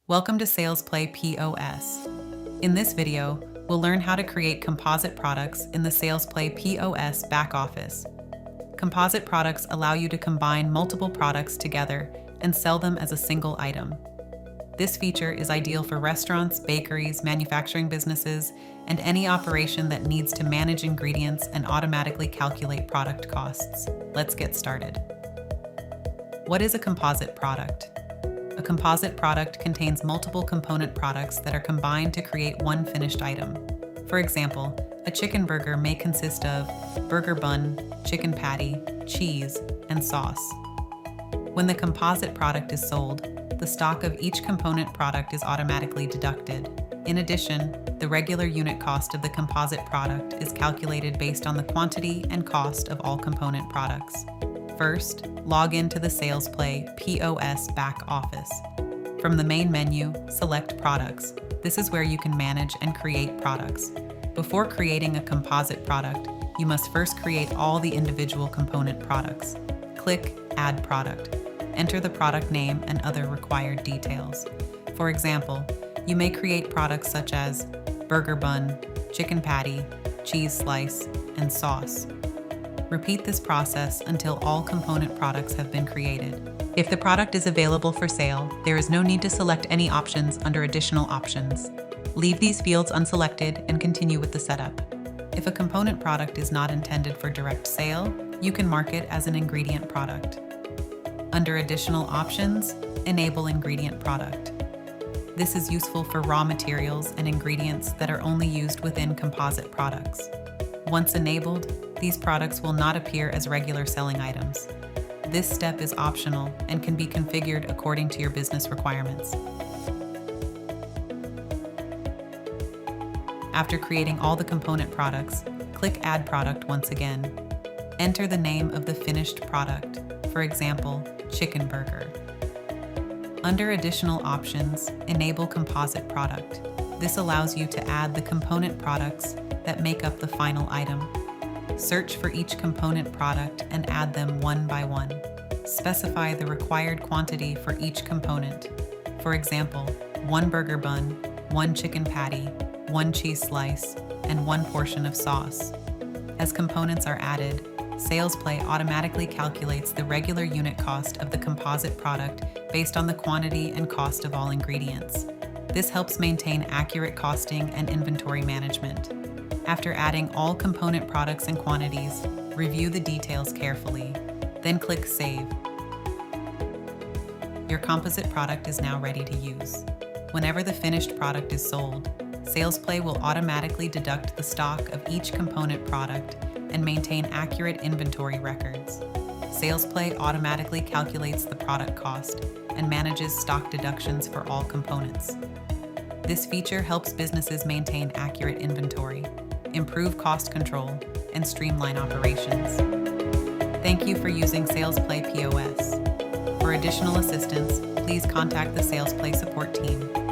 Welcome to SalesPlay POS. In this video, we'll learn how to create composite products in the SalesPlay POS back office. Composite products allow you to combine multiple products together and sell them as a single item. This feature is ideal for restaurants, bakeries, manufacturing businesses, and any operation that needs to manage ingredients and automatically calculate product costs. Let's get started. What is a composite product? A composite product contains multiple component products that are combined to create one finished item. For example, a chicken burger may consist of burger bun, chicken patty, cheese, and sauce. When the composite product is sold, the stock of each component product is automatically deducted. In addition, the regular unit cost of the composite product is calculated based on the quantity and cost of all component products. First, log into the SalesPlay POS back office. From the main menu, select Products. This is where you can manage and create products. Before creating a composite product, you must first create all the individual component products. Click Add Product. Enter the product name and other required details. For example, you may create products such as burger bun, chicken patty, cheese slice, and sauce. Repeat this process until all component products have been created. If the product is available for sale, there is no need to select any options under Additional Options. Leave these fields unselected and continue with the setup. If a component product is not intended for direct sale, you can mark it as an ingredient product. Under Additional Options, enable Ingredient Product. This is useful for raw materials and ingredients that are only used within composite products. Once enabled, these products will not appear as regular selling items. This step is optional and can be configured according to your business requirements. After creating all the component products, click Add Product once again. Enter the name of the finished product, for example, chicken burger. Under Additional Options, enable Composite Product. This allows you to add the component products that make up the final item. Search for each component product and add them one by one. Specify the required quantity for each component. For example, 1 burger bun, 1 chicken patty, 1 cheese slice, and 1 portion of sauce. As components are added, SalesPlay automatically calculates the regular unit cost of the composite product based on the quantity and cost of all ingredients. This helps maintain accurate costing and inventory management. After adding all component products and quantities, review the details carefully, then click Save. Your composite product is now ready to use. Whenever the finished product is sold, SalesPlay will automatically deduct the stock of each component product and maintain accurate inventory records. SalesPlay automatically calculates the product cost and manages stock deductions for all components. This feature helps businesses maintain accurate inventory, improve cost control, and streamline operations. Thank you for using SalesPlay POS. For additional assistance, please contact the SalesPlay support team.